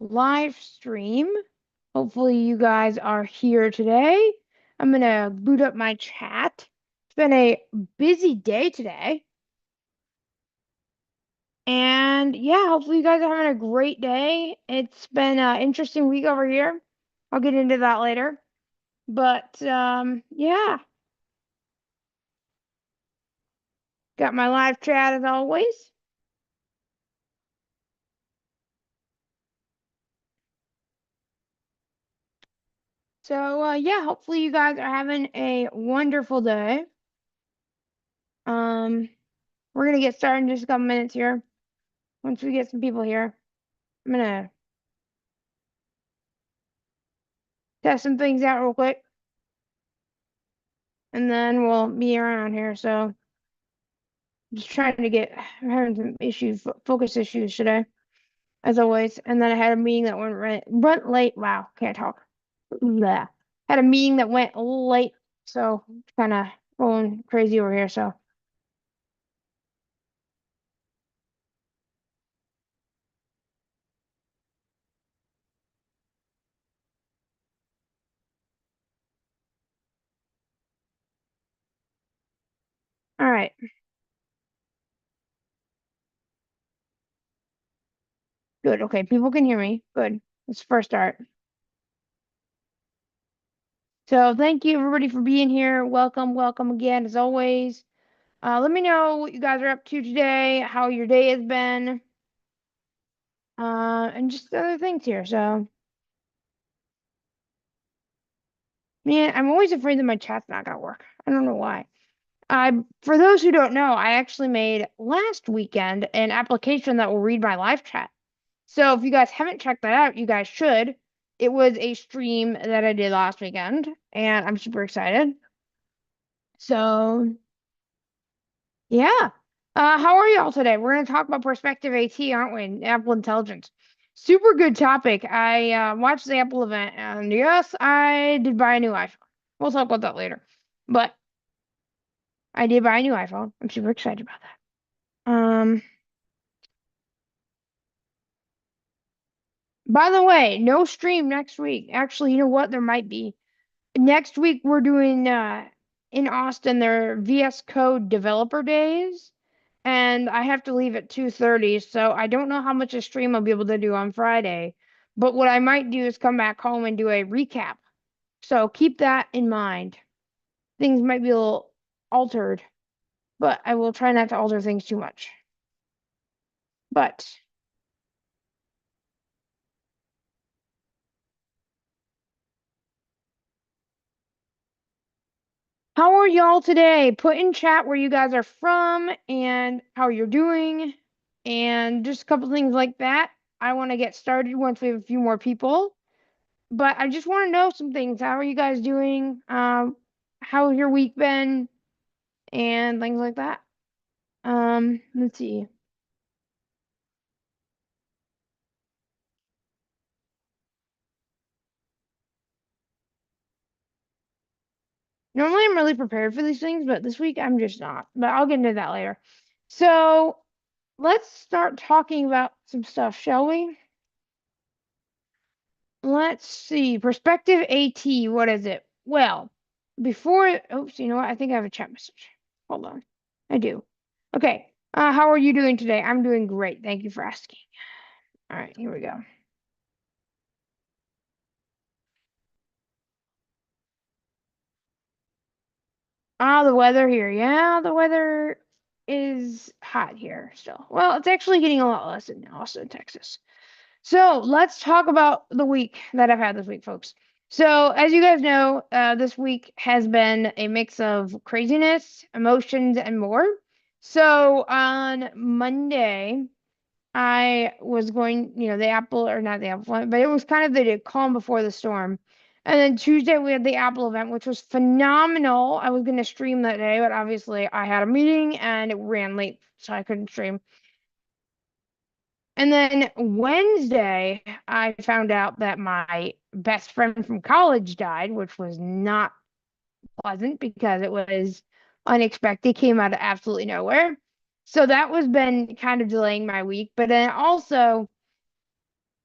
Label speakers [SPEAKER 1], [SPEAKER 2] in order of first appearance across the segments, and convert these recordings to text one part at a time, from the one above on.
[SPEAKER 1] live stream. Hopefully you guys are here today. I'm gonna boot up my chat. It's been a busy day today. And yeah, hopefully you guys are having a great day. It's been an interesting week over here. I'll get into that later. But yeah, got my live chat as always. So yeah, hopefully you guys are having a wonderful day. Um, we're gonna get started in just a couple minutes here. Once we get some people here, I'm gonna test some things out real quick, and then we'll be around here. So just trying to get, I'm having some issues, focus issues today, as always. And then I had a meeting that went late. Wow, can't talk. Blah. Had a meeting that went late, so kind of going crazy over here. So all right, good. Okay, people can hear me. Good. Let's first start. So thank you everybody for being here. Welcome, welcome again as always. Let me know what you guys are up to today, how your day has been, and just other things here. So, man, I'm always afraid that my chat's not gonna work. I don't know why. For those who don't know, I actually made last weekend an application that will read my live chat. So if you guys haven't checked that out, you guys should. It was a stream that I did last weekend, and I'm super excited. So, yeah. How are y'all today? We're going to talk about Perspective AT, aren't we? And Apple Intelligence. Super good topic. I watched the Apple event, and yes, I did buy a new iPhone. We'll talk about that later. But I did buy a new iPhone. I'm super excited about that. By the way, no stream next week. Actually, you know what? There might be. Next week we're doing in Austin their VS Code developer days. And I have to leave at 2:30, so I don't know how much a stream I'll be able to do on Friday. But what I might do is come back home and do a recap. So keep that in mind. Things might be a little altered, but I will try not to alter things too much. But how are y'all today? Put in chat where you guys are from and how you're doing, and just a couple things like that. I want to get started once we have a few more people. But I just want to know some things. How are you guys doing? How's your week been? And things like that. Let's see. Normally I'm really prepared for these things, but this week I'm just not. But I'll get into that later. So let's start talking about some stuff, shall we? Let's see. Perspective AT, what is it? Well, oops, you know what? I think I have a chat message. Hold on. I do. Okay. How are you doing today? I'm doing great. Thank you for asking. All right, here we go. The weather here. Yeah, the weather is hot here still. Well, it's actually getting a lot less in Austin, Texas. So let's talk about the week that I've had this week, folks. So, as you guys know, this week has been a mix of craziness, emotions, and more. So, on Monday, I was going, the Apple, or not the Apple one, but it was kind of the calm before the storm. And then Tuesday we had the Apple event, which was phenomenal. I was going to stream that day, but obviously I had a meeting and it ran late, so I couldn't stream. And then Wednesday, I found out that my best friend from college died, which was not pleasant because it was unexpected, came out of absolutely nowhere. So that was been kind of delaying my week. But then also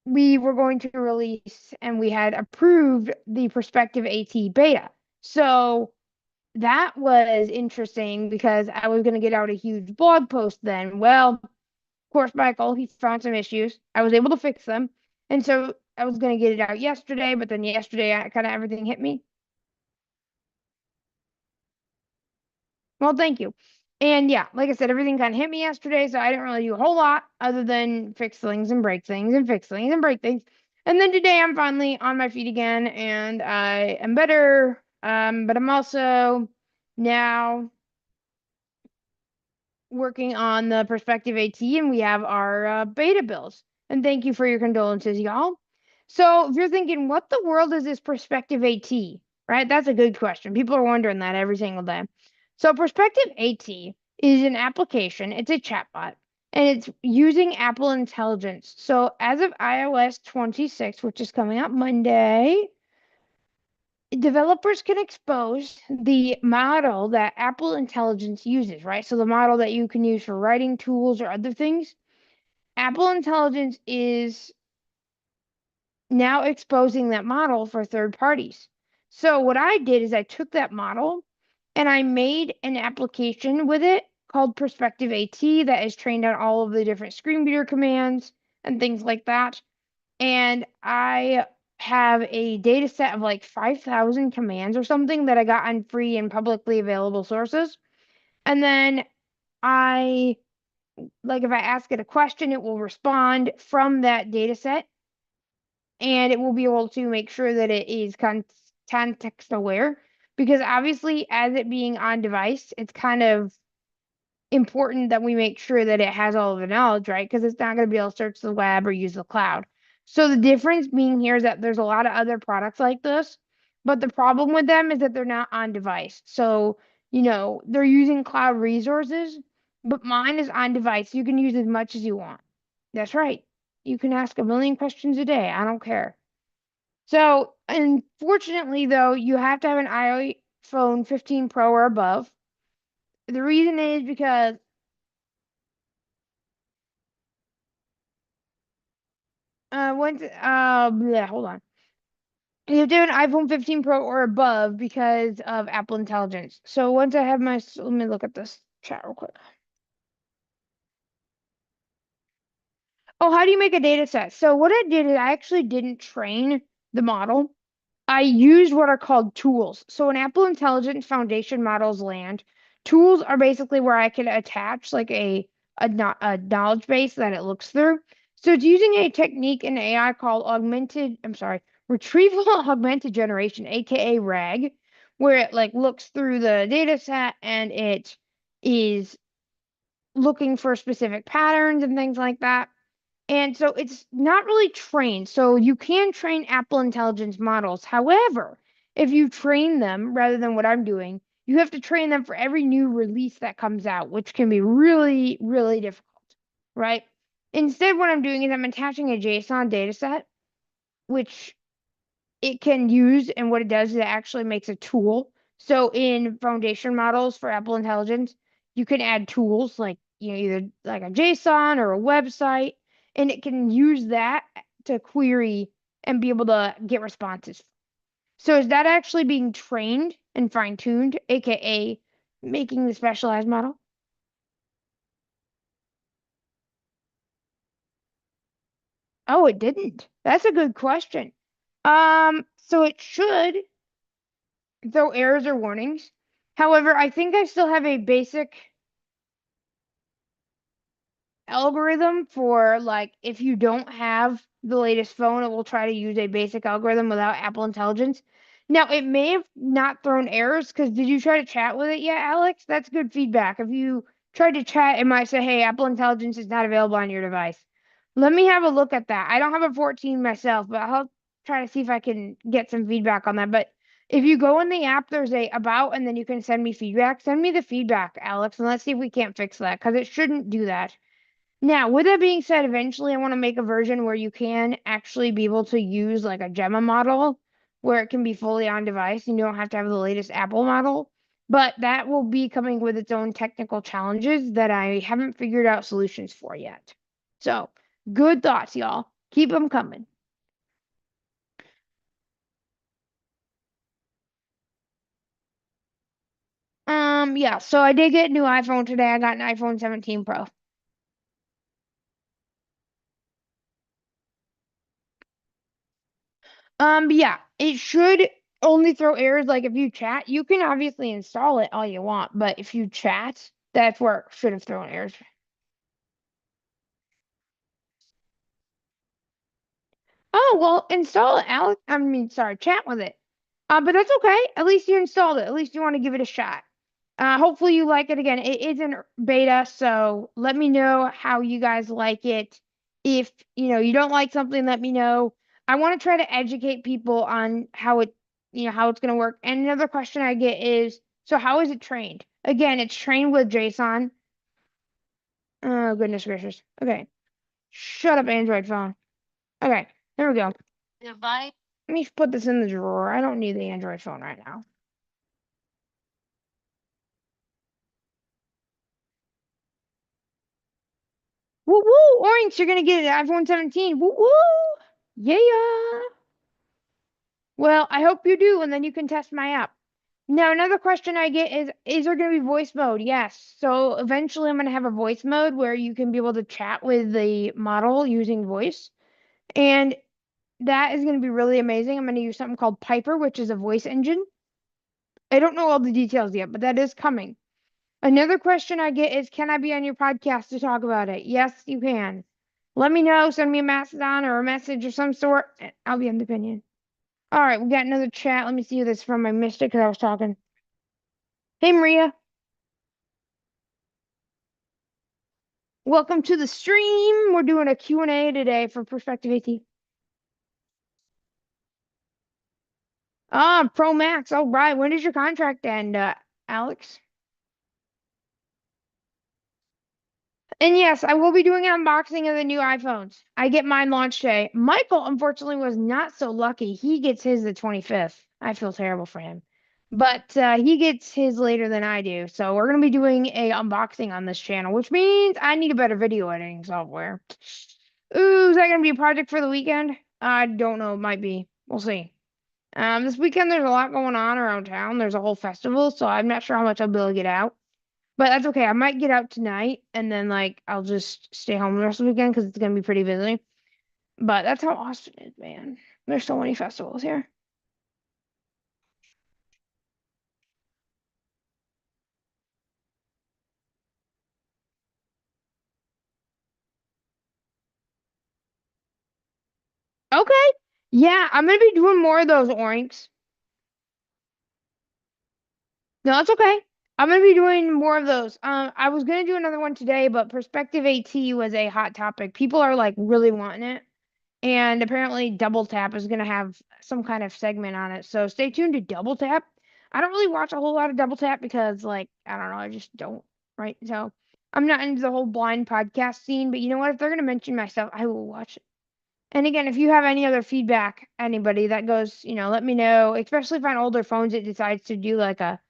[SPEAKER 1] we were going to release and we had approved the Perspective AT beta. So that was interesting because I was going to get out a huge blog post then. Well, of course, Michael, he found some issues. I was able to fix them. And so I was going to get it out yesterday, but then yesterday kind of everything hit me. Well, thank you. And yeah, like I said, everything kind of hit me yesterday, so I didn't really do a whole lot other than fix things and break things and fix things and break things. And then today I'm finally on my feet again and I am better. But I'm also now working on the Perspective AT, and we have our beta bills. And thank you for your condolences, y'all. So if you're thinking, what the world is this Perspective AT? Right? That's a good question. People are wondering that every single day. So Perspective AT is an application, it's a chatbot, and it's using Apple Intelligence. So as of iOS 26, which is coming out Monday, developers can expose the model that Apple Intelligence uses, right? So the model that you can use for writing tools or other things. Apple Intelligence is now exposing that model for third parties. So what I did is I took that model and I made an application with it called Perspective AT that is trained on all of the different screen reader commands and things like that. And I have a data set of like 5,000 commands or something that I got on free and publicly available sources. And then I, like, if I ask it a question, it will respond from that data set and it will be able to make sure that it is context aware. Because obviously, as it being on device, it's kind of important that we make sure that it has all of the knowledge, right? Because it's not going to be able to search the web or use the cloud. So the difference being here is that there's a lot of other products like this, but the problem with them is that they're not on device. So, they're using cloud resources, but mine is on device. You can use as much as you want. That's right. You can ask a million questions a day. I don't care. So, unfortunately, though, you have to have an iPhone 15 Pro or above. The reason is because hold on. You have to have an iPhone 15 Pro or above because of Apple Intelligence. So once I have let me look at this chat real quick. Oh, how do you make a data set? So what I did is I actually didn't train the model. I used what are called tools. So in Apple Intelligence Foundation models land, tools are basically where I can attach like a knowledge base that it looks through. So it's using a technique in AI called retrieval augmented generation, aka RAG, where it like looks through the data set and it is looking for specific patterns and things like that. And so it's not really trained. So you can train Apple Intelligence models. However, if you train them rather than what I'm doing, you have to train them for every new release that comes out, which can be really, really difficult, right? Instead, what I'm doing is I'm attaching a JSON data set, which it can use, and what it does is it actually makes a tool. So in foundation models for Apple Intelligence, you can add tools like either like a JSON or a website, and it can use that to query and be able to get responses. So is that actually being trained and fine-tuned, aka making the specialized model? Oh, it didn't. That's a good question. So it should throw errors or warnings. However, I think I still have a basic algorithm for like if you don't have the latest phone, it will try to use a basic algorithm without Apple Intelligence. Now, it may have not thrown errors because did you try to chat with it yet, Alex? That's good feedback. If you tried to chat, it might say, hey, Apple Intelligence is not available on your device. Let me have a look at that. I don't have a 14 myself, but I'll try to see if I can get some feedback on that. But if you go in the app, there's a about, and then you can send me feedback. Send me the feedback, Alex, and let's see if we can't fix that because it shouldn't do that. Now, with that being said, eventually I want to make a version where you can actually be able to use like a Gemma model where it can be fully on device and you don't have to have the latest Apple model. But that will be coming with its own technical challenges that I haven't figured out solutions for yet. So, good thoughts, y'all. Keep them coming. Yeah, so I did get a new iPhone today. I got an iPhone 17 Pro. Yeah, it should only throw errors like if you chat. You can obviously install it all you want, but if you chat, that's where it should have thrown errors. Oh, well, install it, Alex. I mean, sorry, chat with it. But that's okay. At least you installed it. At least you want to give it a shot. Hopefully you like it again. It is in beta, so let me know how you guys like it. If you don't like something, let me know. I want to try to educate people on how it's gonna work. And another question I get is, so how is it trained? Again, it's trained with JSON. Oh, goodness gracious. Okay. Shut up, Android phone. Okay, there we go. Let me put this in the drawer. I don't need the Android phone right now. Woo woo, Orange, you're gonna get an iPhone 17. Woo woo. Yeah. Well, I hope you do, and then you can test my app. Now, another question I get is there gonna be voice mode? Yes. So eventually I'm gonna have a voice mode where you can be able to chat with the model using voice. And that is gonna be really amazing. I'm gonna use something called Piper, which is a voice engine. I don't know all the details yet, but that is coming. Another question I get is, can I be on your podcast to talk about it? Yes, you can. Let me know. Send me a mastodon or a message of some sort. I'll be on the opinion. All right, we got another chat. Let me see who this is from. I missed it because I was talking. Hey, Maria. Welcome to the stream. We're doing a Q&A today for Perspective AT. Pro Max. All right. When does your contract end, Alex? And yes, I will be doing an unboxing of the new iPhones. I get mine launch day. Michael, unfortunately, was not so lucky. He gets his the 25th. I feel terrible for him. But he gets his later than I do. So we're going to be doing a unboxing on this channel, which means I need a better video editing software. Ooh, is that going to be a project for the weekend? I don't know. It might be. We'll see. This weekend, there's a lot going on around town. There's a whole festival, so I'm not sure how much I'll be able to get out. But that's okay. I might get out tonight and then like I'll just stay home the rest of the weekend because it's gonna be pretty busy. But that's how Austin is, man. There's so many festivals here. Okay. Yeah, I'm gonna be doing more of those orinks. No, that's okay. I'm gonna be doing more of those. I was gonna do another one today, but Perspective AT was a hot topic. People are like really wanting it. And apparently Double Tap is gonna have some kind of segment on it. So stay tuned to Double Tap. I don't really watch a whole lot of Double Tap because like I don't know, I just don't, right? So I'm not into the whole blind podcast scene, but you know what? If they're gonna mention my stuff, I will watch it. And again, if you have any other feedback, anybody that goes, let me know, especially if on older phones it decides to do like a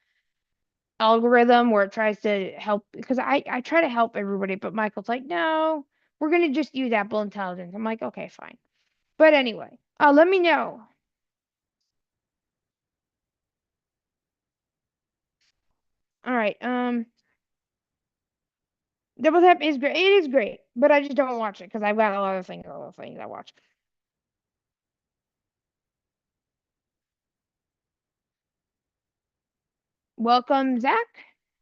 [SPEAKER 1] algorithm where it tries to help because I try to help everybody, but Michael's like, no, we're gonna just use Apple Intelligence. I'm like, okay, fine. But anyway, let me know. All right. Double Tap is great. It is great, but I just don't watch it because I've got a lot of things, I watch. Welcome, Zach.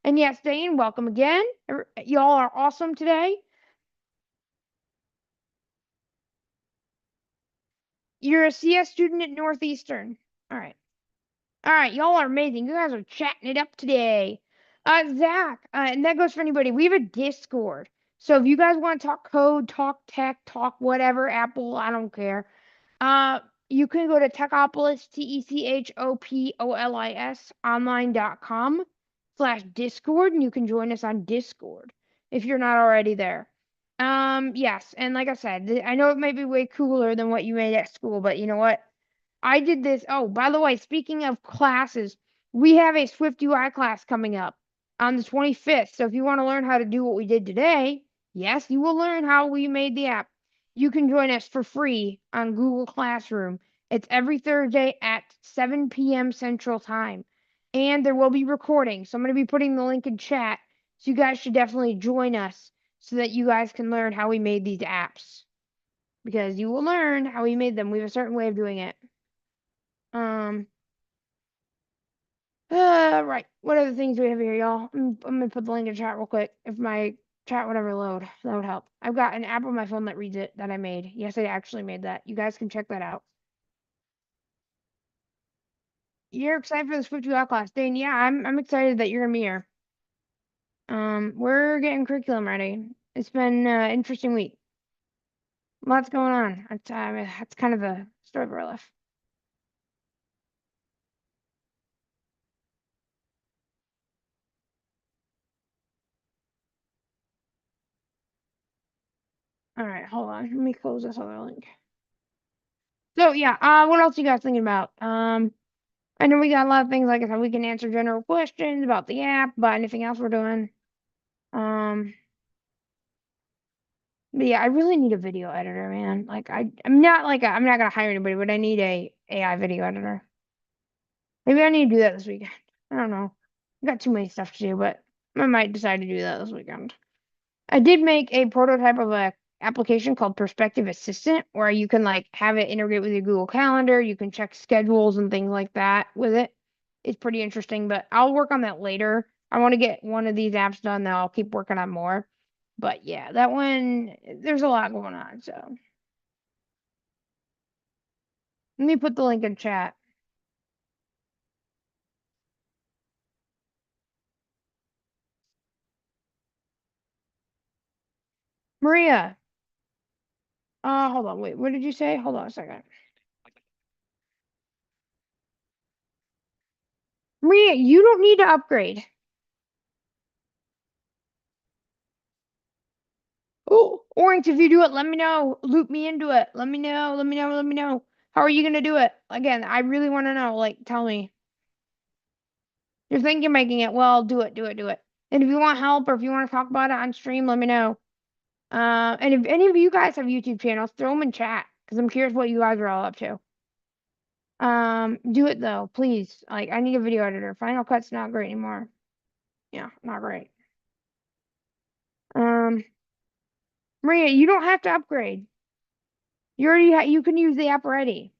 [SPEAKER 1] And yes, Dane, welcome again. Y'all are awesome today. You're a CS student at Northeastern. All right. All right, y'all are amazing. You guys are chatting it up today. Zach, and that goes for anybody. We have a Discord. So if you guys want to talk code, talk tech, talk whatever, Apple, I don't care. You can go to Techopolis, Techopolis online.com/Discord, and you can join us on Discord if you're not already there. Yes, and like I said, I know it might be way cooler than what you made at school, but you know what? I did this. Oh, by the way, speaking of classes, we have a Swift UI class coming up on the 25th. So if you want to learn how to do what we did today, yes, you will learn how we made the app. you can join us for free on Google Classroom. It's every Thursday at 7 p.m. Central Time. And there will be recording. So I'm going to be putting the link in chat. So you guys should definitely join us so that you guys can learn how we made these apps. Because you will learn how we made them. We have a certain way of doing it. Right. What other things do we have here, y'all? I'm gonna put the link in chat real quick. If my chat would ever load, that would help. I've got an app on my phone that reads it that I made. Yes, I actually made that. You guys can check that out. You're excited for this 50 class, Dane? Yeah, I'm excited that you're gonna be here. We're getting curriculum ready. It's been an interesting week. Lots going on. That's kind of the story of our life. All right, hold on. Let me close this other link. So yeah, what else you guys thinking about? I know we got a lot of things, like I said, we can answer general questions about the app, about anything else we're doing. But yeah, I really need a video editor, man. Like I'm not I'm not gonna hire anybody, but I need a AI video editor. Maybe I need to do that this weekend. I don't know. I got too many stuff to do, but I might decide to do that this weekend. I did make a prototype of a application called Perspective Assistant, where you can like have it integrate with your Google Calendar. You can check schedules and things like that with it. It's pretty interesting, but I'll work on that later. I want to get one of these apps done, then I'll keep working on more. But yeah, that one, there's a lot going on. So let me put the link in chat. Maria, hold on, wait, what did you say? Hold on a second. Maria, you don't need to upgrade. Oh, Orange, if you do it, let me know. Loop me into it. Let me know. Let me know. Let me know. How are you gonna do it? Again, I really want to know. Like, tell me. You're thinking making it. Well, do it. Do it. Do it. And if you want help or if you want to talk about it on stream, let me know. And if any of you guys have YouTube channels, throw them in chat because I'm curious what you guys are all up to. Do it though, please. Like, I need a video editor. Final Cut's not great anymore. Yeah, not great. Um, Maria, you don't have to upgrade. You already you can use the app already.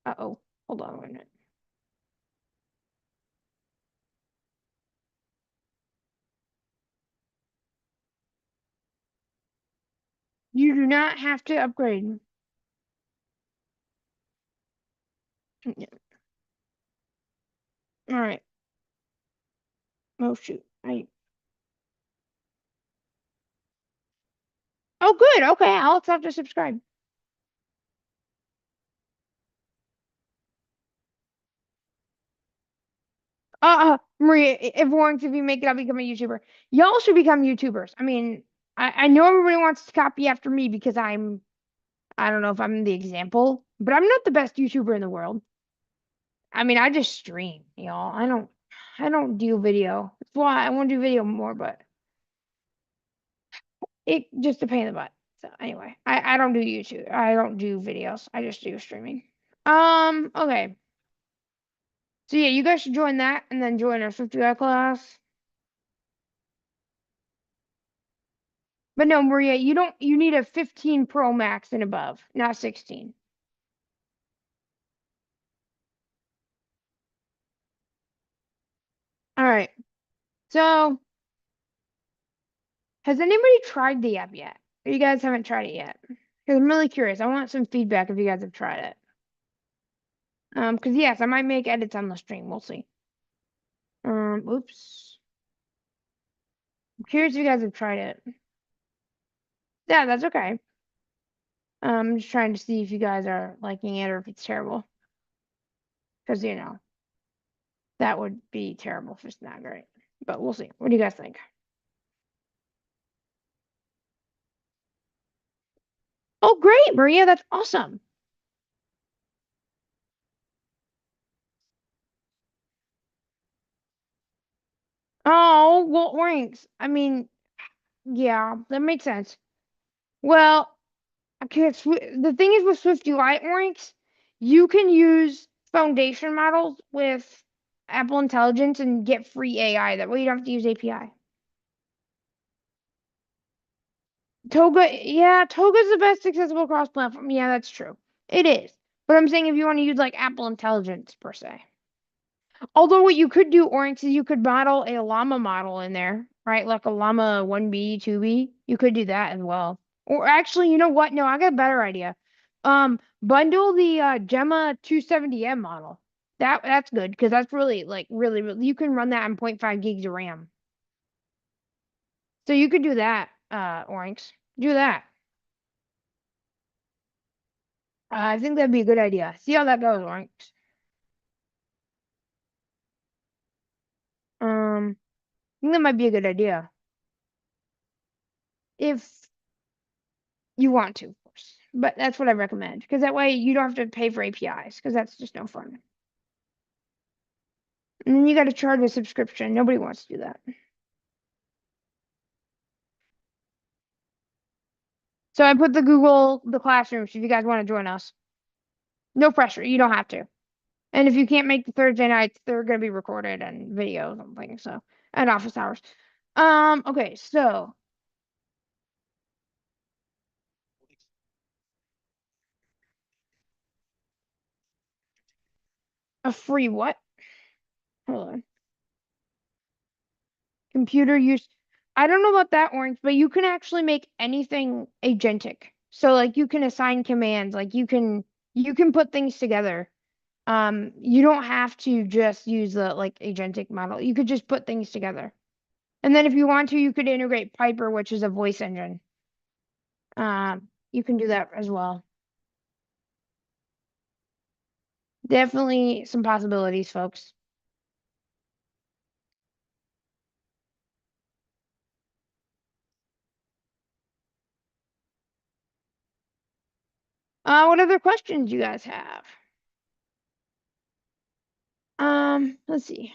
[SPEAKER 1] Uh-oh. Hold on a minute. You do not have to upgrade. Yeah. All right. Oh shoot. Oh good. Okay, I'll accept to subscribe. Maria, if Warren, if you make it, I'll become a YouTuber. Y'all should become YouTubers. I mean, I know everybody wants to copy after me because I don't know if I'm the example, but I'm not the best YouTuber in the world. I mean, I just stream, y'all. I don't do video. That's why I want to do video more, but it just a pain in the butt. So anyway, I don't do YouTube. I don't do videos. I just do streaming. Okay. So yeah, you guys should join that and then join our 50 class. But no, Maria, you need a 15 Pro Max and above, not 16. All right. So, has anybody tried the app yet? Or you guys haven't tried it yet? Because I'm really curious. I want some feedback if you guys have tried it. Because yes, I might make edits on the stream. We'll see. Oops. I'm curious if you guys have tried it. Yeah, that's okay. I'm just trying to see if you guys are liking it or if it's terrible. Because, you know, that would be terrible if it's not great. But we'll see. What do you guys think? Oh, great, Maria. That's awesome. Oh, well, ranks. I mean, yeah, that makes sense. Well, Okay, the thing is with Swift UI Orinks, you can use foundation models with Apple Intelligence and get free AI. That way you don't have to use API. Toga, yeah, Toga's the best accessible cross-platform. Yeah, that's true. It is. But I'm saying if you want to use like Apple Intelligence per se. Although what you could do, Orange, is you could model a llama model in there, right? Like a llama 1B, 2B. You could do that as well. Or actually, you know what? No, I got a better idea. Bundle the Gemma 270M model. That's good because that's really like really you can run that on 0.5 gigs of RAM. So you could do that, Orange. Do that. I think that'd be a good idea. See how that goes, Orange. I think that might be a good idea. If you want to, of course. But that's what I recommend because that way you don't have to pay for APIs because that's just no fun. And then you got to charge a subscription. Nobody wants to do that. So I put the Classroom. So if you guys want to join us, no pressure. You don't have to. And if you can't make the Thursday nights, they're going to be recorded and video or something. So at office hours. Okay. So a free what? Hold on. Computer use. I don't know about that, Orange, but you can actually make anything agentic. So like you can assign commands, like you can put things together. You don't have to just use the like agentic model. You could just put things together. And then if you want to, you could integrate Piper, which is a voice engine. You can do that as well. Definitely some possibilities, folks. What other questions you guys have? Let's see.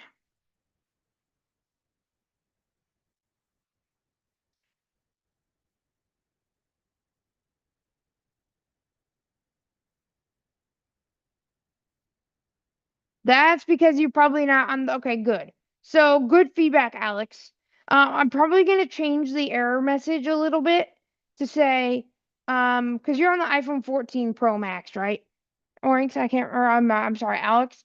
[SPEAKER 1] That's because you're probably not on the, okay, good. So good feedback, Alex. I'm probably gonna change the error message a little bit to say, because you're on the iPhone 14 Pro Max, right? Orange, I can't, or I'm sorry, Alex.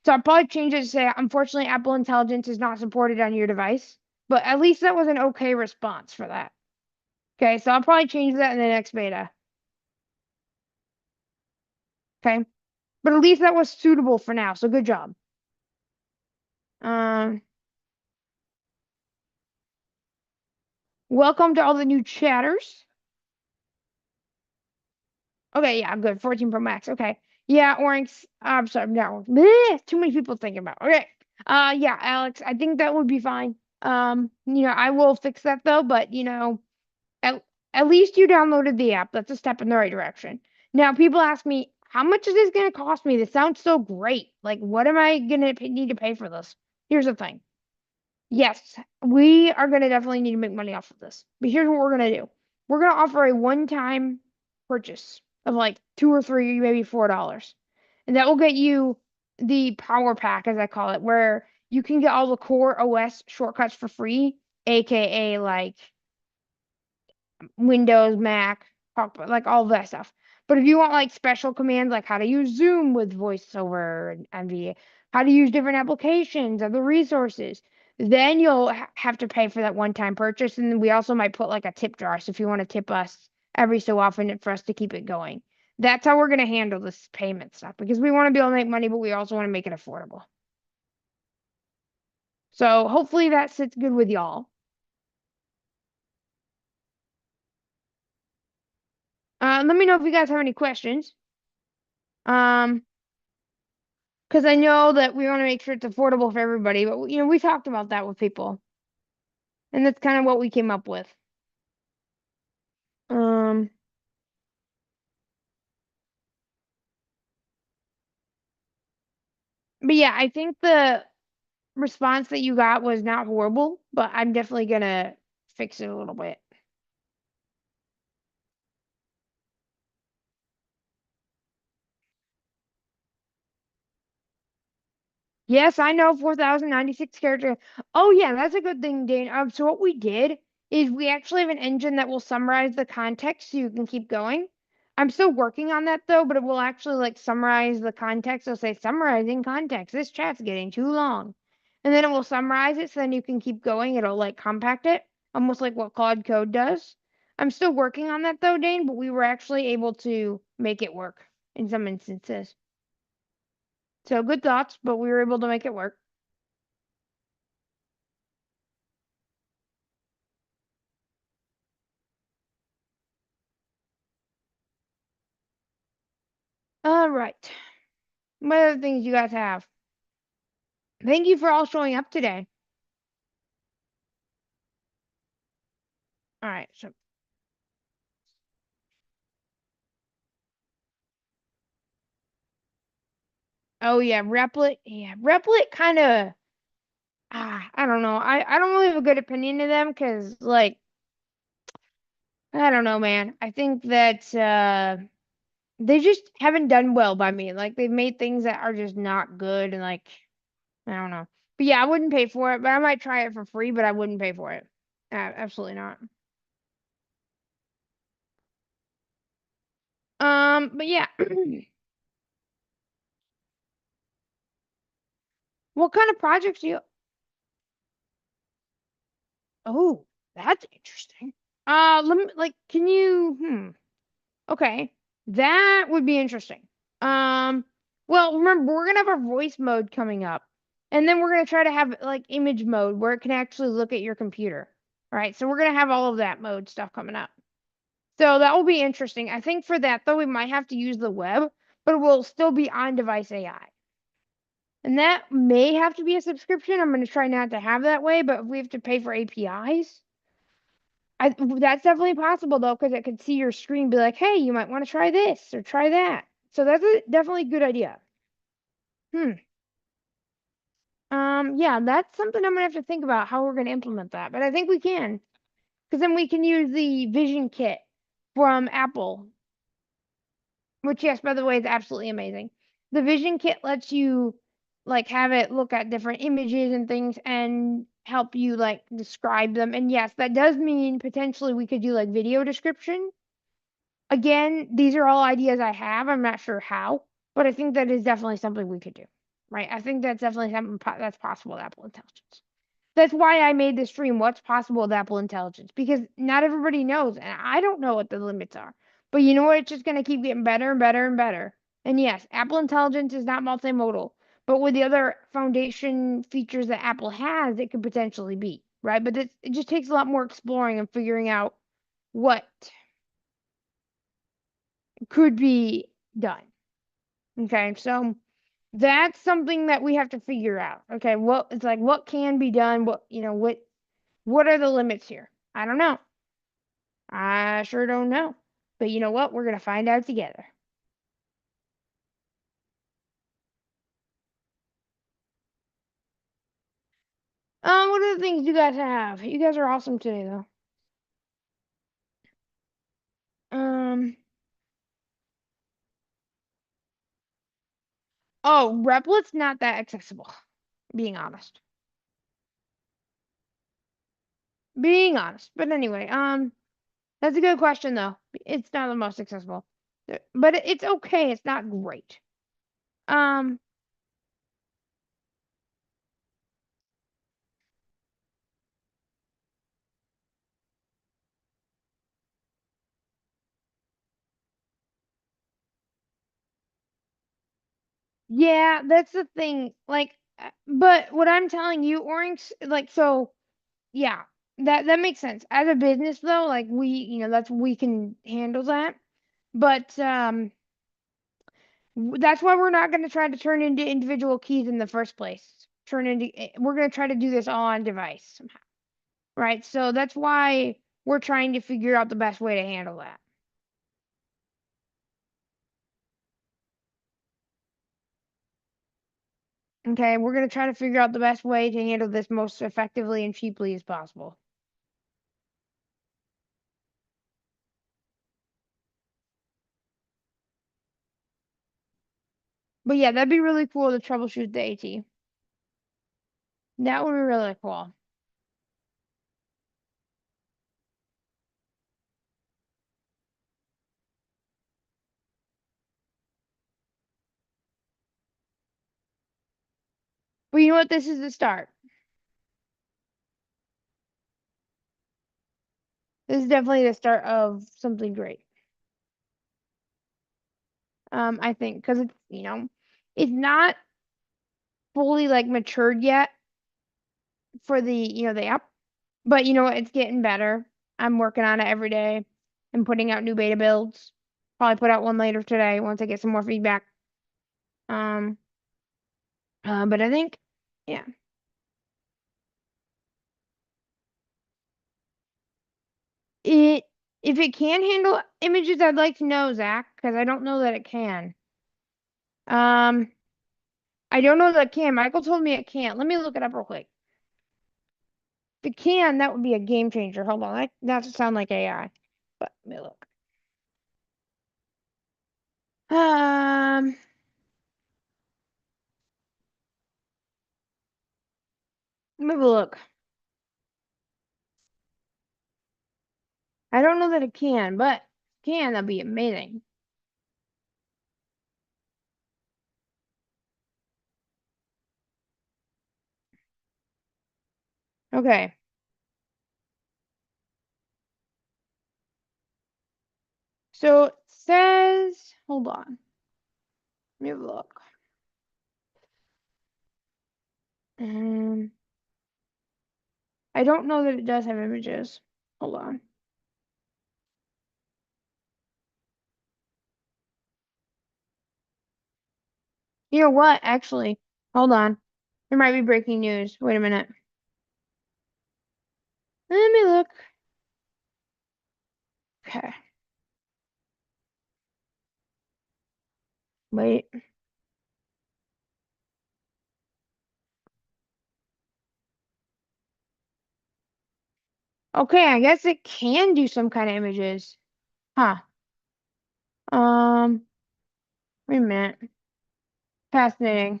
[SPEAKER 1] So I'll probably change it to say, unfortunately, Apple Intelligence is not supported on your device. But at least that was an okay response for that. Okay, so I'll probably change that in the next beta. Okay, but at least that was suitable for now. So good job. Um, welcome to all the new chatters. Okay, yeah, I'm good. 14 Pro Max. Okay. Yeah, Orange. I'm sorry, no. Bleh, too many people thinking about. Okay. Yeah, Alex, I think that would be fine. I will fix that though, but at least you downloaded the app. That's a step in the right direction. Now, people ask me, how much is this gonna cost me? This sounds so great. Like, what am I gonna need to pay for this? Here's the thing. Yes, we are going to definitely need to make money off of this. But here's what we're going to do. We're going to offer a one-time purchase of like 2 or 3, maybe $4. And that will get you the power pack, as I call it, where you can get all the core OS shortcuts for free, aka like Windows, Mac, like all of that stuff. But if you want like special commands like how to use Zoom with VoiceOver and NVDA, how to use different applications, other resources, then you'll have to pay for that one-time purchase. And we also might put like a tip jar. So if you want to tip us every so often for us to keep it going. That's how we're going to handle this payment stuff because we want to be able to make money, but we also want to make it affordable. So hopefully that sits good with y'all. Let me know if you guys have any questions. Um, because I know that we want to make sure it's affordable for everybody, but we talked about that with people, and that's kind of what we came up with. Um, but yeah, I think the response that you got was not horrible, but I'm definitely gonna fix it a little bit. Yes, I know 4,096 characters. Oh yeah, that's a good thing, Dane. So what we did is we actually have an engine that will summarize the context so you can keep going. I'm still working on that though, but it will actually like summarize the context. It'll say summarizing context. This chat's getting too long. And then it will summarize it so then you can keep going. It'll like compact it, almost like what Claude Code does. I'm still working on that though, Dane, but we were actually able to make it work in some instances. So good thoughts, but we were able to make it work. All right. What other things you guys have? Thank you for all showing up today. All right. So, oh yeah, Replit. Yeah, Replit kind of. I don't know. I don't really have a good opinion of them because like I don't know, man. I think that they just haven't done well by me. Like they've made things that are just not good and like I don't know. But yeah, I wouldn't pay for it. But I might try it for free. But I wouldn't pay for it. Absolutely not. But yeah. What kind of projects do you? Oh, that's interesting. Let me like, can you? Okay, that would be interesting. Um, well, remember we're gonna have our voice mode coming up, and then we're gonna try to have like image mode where it can actually look at your computer. All right, so we're gonna have all of that mode stuff coming up. So that will be interesting. I think for that though, we might have to use the web, but it will still be on device AI. And that may have to be a subscription. I'm going to try not to have that way, but if we have to pay for APIs, that's definitely possible though, because it could see your screen, be like, "Hey, you might want to try this or try that." So that's definitely a good idea. Hmm. Yeah, that's something I'm gonna have to think about how we're gonna implement that, but I think we can, because then we can use the Vision Kit from Apple, which yes, by the way, is absolutely amazing. The Vision Kit lets you like have it look at different images and things and help you like describe them. And yes, that does mean potentially we could do like video description. Again, these are all ideas I have. I'm not sure how, but I think that is definitely something we could do. Right? I think that's definitely something that's possible with Apple Intelligence. That's why I made this stream. What's possible with Apple Intelligence? Because not everybody knows, and I don't know what the limits are. But you know what? It's just going to keep getting better and better and better. And yes, Apple Intelligence is not multimodal, but with the other foundation features that Apple has, it could potentially be, right? But it just takes a lot more exploring and figuring out what could be done. Okay, so that's something that we have to figure out. Okay, what it's like, what can be done? What are the limits here? I don't know. I sure don't know. But you know what? We're gonna find out together. What are the things you guys have? You guys are awesome today, though. Um, oh, Replic's not that accessible. Being honest. Being honest. But anyway, that's a good question though. It's not the most accessible, but it's okay. It's not great. Um, yeah, that's the thing. Like, but what I'm telling you, Orange, like, so yeah, that makes sense. As a business though, like that's we can handle that. But that's why we're not going to try to turn into individual keys in the first place. We're going to try to do this all on device somehow, right? So that's why we're trying to figure out the best way to handle that. Okay, we're going to try to figure out the best way to handle this most effectively and cheaply as possible. But yeah, that'd be really cool to troubleshoot the AT. That would be really cool. But you know what? This is the start. This is definitely the start of something great. I think because it's it's not fully like matured yet for the the app, but you know what? It's getting better. I'm working on it every day. I'm putting out new beta builds. Probably put out one later today once I get some more feedback. Um, but I think, yeah, it if it can handle images, I'd like to know, Zach, because I don't know that it can. Um, I don't know that it can. Michael told me it can't. Let me look it up real quick. If it can, that would be a game changer. Hold on, that doesn't sound like AI, but let me look. Um, let me have a look. I don't know that it can, but if it can, that'd be amazing. Okay, so it says, hold on, let me have a look. Um, I don't know that it does have images. Hold on. You know what? Actually, hold on. There might be breaking news. Wait a minute. Let me look. Okay. Wait. Okay, I guess it can do some kind of images. Huh. Um, wait a minute. Fascinating.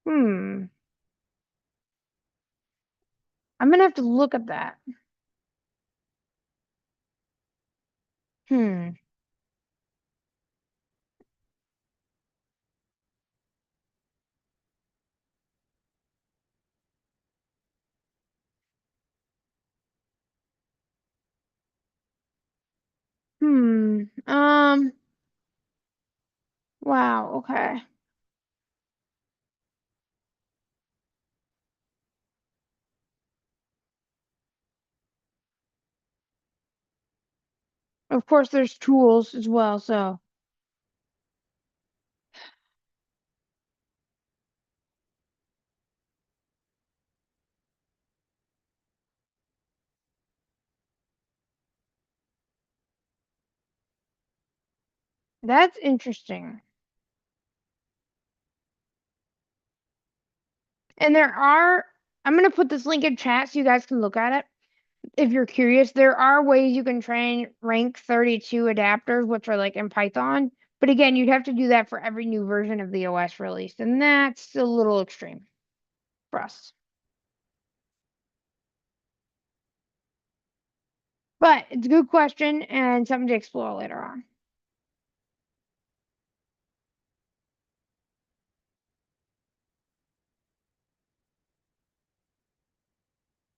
[SPEAKER 1] Hmm. I'm gonna have to look at that. Hmm. Hmm. Wow. Okay. Of course, there's tools as well, so that's interesting. And I'm gonna put this link in chat so you guys can look at it. If you're curious, there are ways you can train rank 32 adapters, which are like in Python. But again, you'd have to do that for every new version of the OS released, and that's a little extreme for us. But it's a good question and something to explore later on.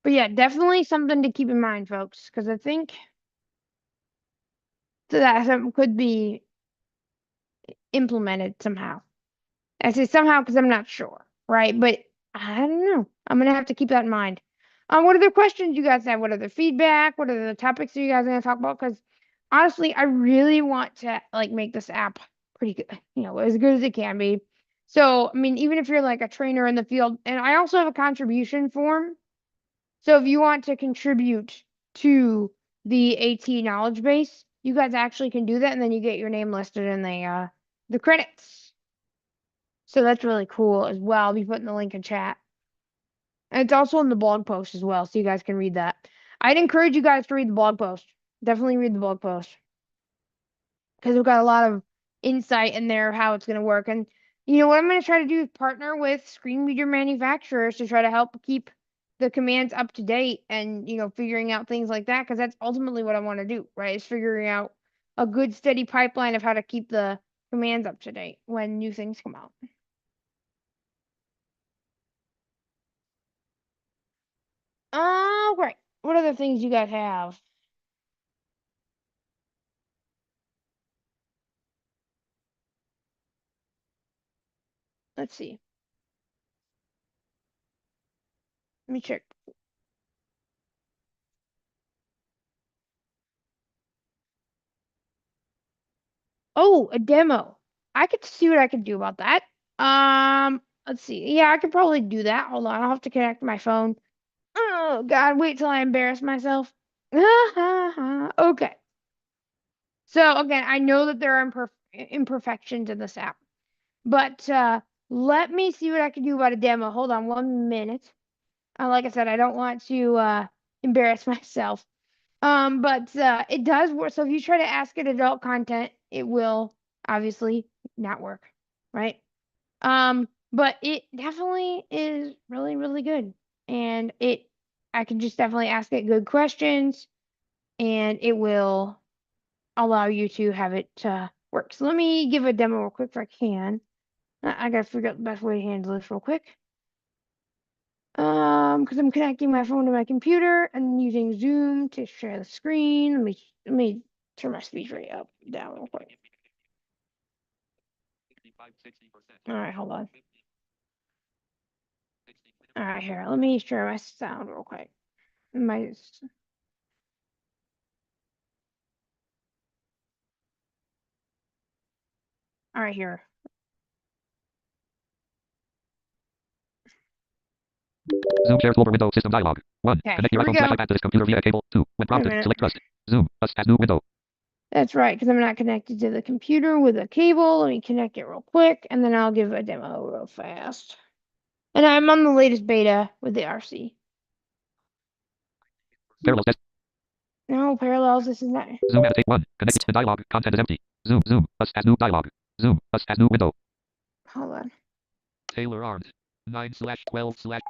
[SPEAKER 1] But yeah, definitely something to keep in mind, folks, because I think that something could be implemented somehow. I say somehow because I'm not sure, right? But I don't know. I'm gonna have to keep that in mind. What other questions you guys have? What other feedback? What are the topics that you guys are gonna talk about? Because honestly, I really want to like make this app pretty good, as good as it can be. So, I mean, even if you're like a trainer in the field, and I also have a contribution form. So if you want to contribute to the AT knowledge base, you guys actually can do that, and then you get your name listed in the credits. So that's really cool as well. I'll be putting the link in chat. And it's also in the blog post as well, so you guys can read that. I'd encourage you guys to read the blog post. Definitely read the blog post because we've got a lot of insight in there of how it's going to work. And, what I'm going to try to do is partner with screen reader manufacturers to try to help keep the commands up to date and, figuring out things like that, because that's ultimately what I want to do, right? Is figuring out a good steady pipeline of how to keep the commands up to date when new things come out. Right. What other things you guys have? Let's see. Let me check. Oh, a demo. I could see what I could do about that. Let's see. Yeah, I could probably do that. Hold on, I'll have to connect my phone. Oh God, wait till I embarrass myself. Okay. So again, I know that there are imperfections in this app, but let me see what I can do about a demo. Hold on 1 minute. Like I said, I don't want to embarrass myself. But it does work. So if you try to ask it adult content, it will obviously not work, right? But it definitely is really, really good. And I can just definitely ask it good questions and it will allow you to have it work. So let me give a demo real quick if I can. I gotta figure out the best way to handle this real quick. Because I'm connecting my phone to my computer and using Zoom to share the screen. Let me turn my speech rate up down real quick. All right, hold on. All right, here. Let me share my sound real quick. All right, here.
[SPEAKER 2] Zoom share folder window system dialog. 1.
[SPEAKER 1] Okay,
[SPEAKER 2] Connect your
[SPEAKER 1] here we
[SPEAKER 2] iPhone
[SPEAKER 1] go.
[SPEAKER 2] /iPad to this computer via cable. 2. When prompted, select trust. Zoom as new window.
[SPEAKER 1] That's right, because I'm not connected to the computer with a cable. Let me connect it real quick, and then I'll give a demo real fast. And I'm on the latest beta with the RC.
[SPEAKER 2] Parallels test.
[SPEAKER 1] No parallels. This is not.
[SPEAKER 2] Zoom annotate 1. Connect the dialog. Content is empty. Zoom as new dialog. Zoom as new window.
[SPEAKER 1] Hold on.
[SPEAKER 2] Taylor Arndt. 9/12/.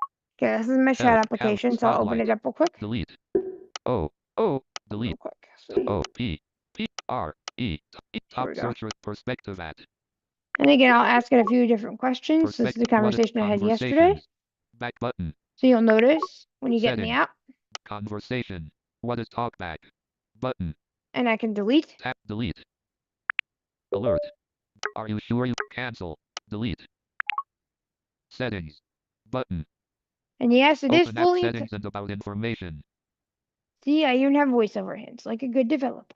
[SPEAKER 1] Okay, this is my chat application, so I'll open it up real quick.
[SPEAKER 2] Delete. Delete.
[SPEAKER 1] Real quick. See.
[SPEAKER 2] O-P-P-R-E. Top search perspective at.
[SPEAKER 1] And again, I'll ask it a few different questions. This is the conversation I had yesterday.
[SPEAKER 2] Back button.
[SPEAKER 1] So you'll notice when you get in the app.
[SPEAKER 2] Conversation. What is talkback? Button.
[SPEAKER 1] And I can delete.
[SPEAKER 2] Tap delete. Alert. Are you sure you cancel? Delete. Settings. Button.
[SPEAKER 1] And yes, it is
[SPEAKER 2] Open app
[SPEAKER 1] fully.
[SPEAKER 2] settings and about information.
[SPEAKER 1] See, I even have voiceover hints, like a good developer.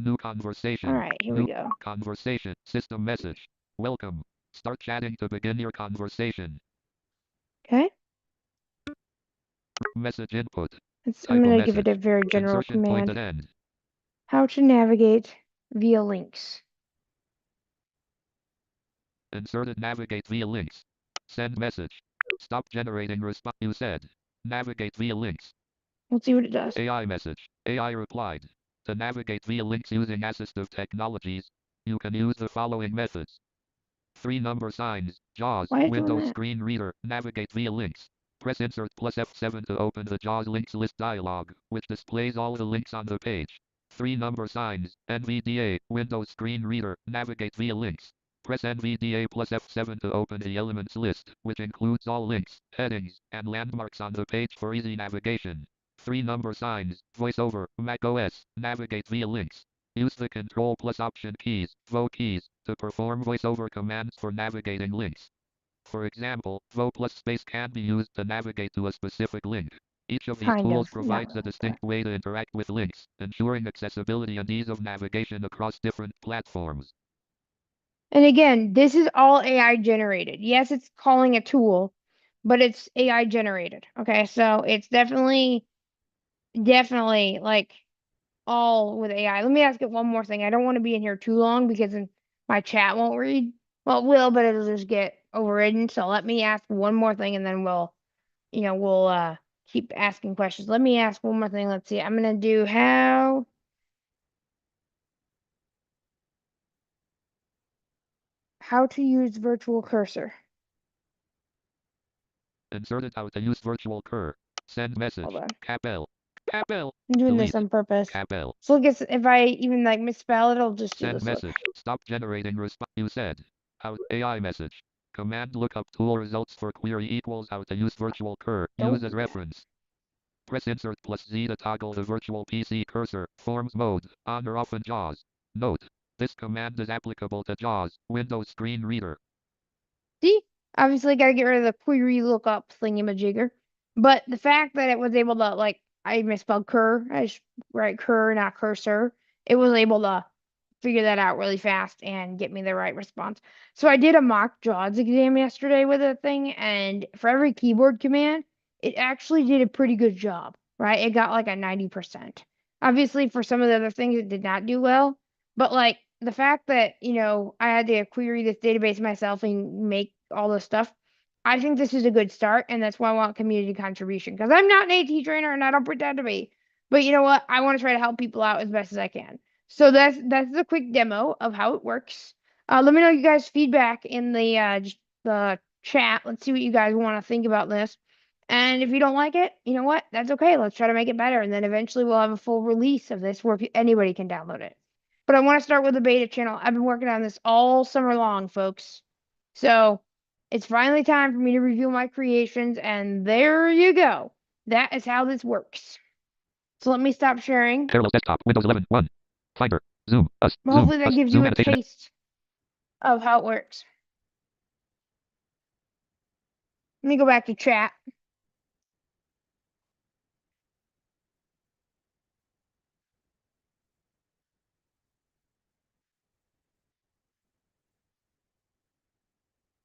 [SPEAKER 2] New conversation.
[SPEAKER 1] All right, here we go.
[SPEAKER 2] Conversation. System message. Welcome. Start chatting to begin your conversation.
[SPEAKER 1] Okay.
[SPEAKER 2] Message input.
[SPEAKER 1] I'm going to give it a very general
[SPEAKER 2] Insertion
[SPEAKER 1] command.
[SPEAKER 2] point at end.
[SPEAKER 1] How to navigate via links.
[SPEAKER 2] Inserted navigate via links. Send message. Stop generating response. You said. Navigate via links.
[SPEAKER 1] Let's see what it does.
[SPEAKER 2] AI message. AI replied. To navigate via links using assistive technologies, you can use the following methods. 3 number signs. JAWS. Windows screen reader. Navigate via links. Press insert plus F7 to open the JAWS links list dialog, which displays all the links on the page. 3 number signs. NVDA. Windows screen reader. Navigate via links. Press NVDA plus F7 to open the elements list, which includes all links, headings, and landmarks on the page for easy navigation. 3 number signs. VoiceOver. Mac OS. Navigate via links. Use the Control plus Option keys, VO keys, to perform voiceover commands for navigating links. For example, VO plus space can be used to navigate to a specific link. Each of these tools provides a distinct way to interact with links, ensuring accessibility and ease of navigation across different platforms.
[SPEAKER 1] And again, this is all AI generated. Yes, it's calling a tool, but it's AI generated. Okay, so it's definitely like all with AI. Let me ask it one more thing. I don't want to be in here too long because my chat won't read. Well, it will, but it'll just get overridden. So let me ask one more thing and then we'll keep asking questions. Let me ask one more thing. Let's see. I'm gonna do how to use virtual cursor.
[SPEAKER 2] Inserted how to use virtual cur. Send message.
[SPEAKER 1] Hold on.
[SPEAKER 2] Cap L. Cap L.
[SPEAKER 1] I'm doing
[SPEAKER 2] Delete.
[SPEAKER 1] this on purpose.
[SPEAKER 2] Cap L.
[SPEAKER 1] So look, if I even like misspell it, it'll just do
[SPEAKER 2] Send
[SPEAKER 1] this. Look.
[SPEAKER 2] message. Stop generating response. You said. How AI message. Command lookup tool results for query equals how to use virtual cur.
[SPEAKER 1] Don't
[SPEAKER 2] Use as
[SPEAKER 1] do that.
[SPEAKER 2] reference. Press insert plus Z to toggle the virtual PC cursor. Forms mode. On or off in JAWS. Note. This command is applicable to JAWS, Windows Screen Reader.
[SPEAKER 1] See, obviously got to get rid of the query lookup thingamajigger. But the fact that it was able to, like, I misspelled cur, I should write cur, not cursor. It was able to figure that out really fast and get me the right response. So I did a mock JAWS exam yesterday with a thing, and for every keyboard command, it actually did a pretty good job, right? It got like a 90%. Obviously, for some of the other things, it did not do well. But like the fact that, I had to query this database myself and make all this stuff, I think this is a good start. And that's why I want community contribution because I'm not an AT trainer and I don't pretend to be. But you know what? I want to try to help people out as best as I can. So that's a quick demo of how it works. Let me know you guys' feedback in the chat. Let's see what you guys want to think about this. And if you don't like it, you know what? That's okay. Let's try to make it better. And then eventually we'll have a full release of this where anybody can download it. But I want to start with the beta channel. I've been working on this all summer long, folks. So it's finally time for me to review my creations. And there you go. That is how this works. So let me stop sharing.
[SPEAKER 2] Parallel desktop. Windows 11. 1. Finder. Zoom. Us.
[SPEAKER 1] Hopefully
[SPEAKER 2] Zoom.
[SPEAKER 1] that
[SPEAKER 2] Us.
[SPEAKER 1] gives
[SPEAKER 2] Zoom
[SPEAKER 1] you a
[SPEAKER 2] annotation.
[SPEAKER 1] taste of how it works. Let me go back to chat.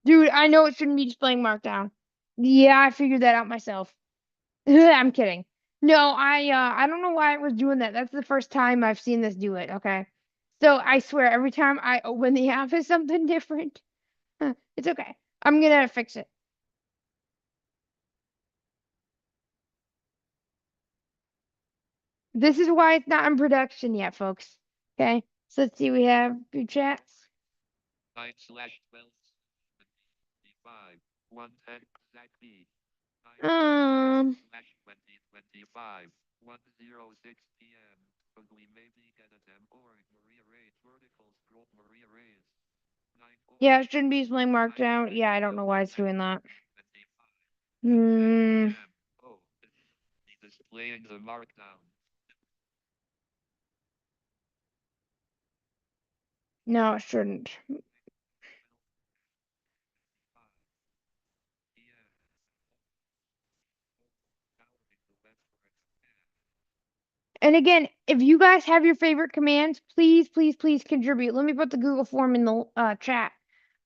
[SPEAKER 1] Dude, I know it shouldn't be displaying Markdown. Yeah, I figured that out myself. I'm kidding. No, I don't know why it was doing that. That's the first time I've seen this do it, okay? So I swear every time I open the app is something different. It's okay. I'm gonna fix it. This is why it's not in production yet, folks. Okay? So let's see, we have few chats.
[SPEAKER 2] 9/12/2025. 110 Zach B. 2025. 1:06 p.m. Could we maybe get a temp or Maria Reyes vertical scroll Maria Reyes?
[SPEAKER 1] Yeah, it shouldn't be displaying Markdown. Yeah, I don't know why it's doing that. Hmm.
[SPEAKER 2] Oh, displaying the Markdown.
[SPEAKER 1] No, it shouldn't. And again, if you guys have your favorite commands, please, please, please contribute. Let me put the Google form in the chat.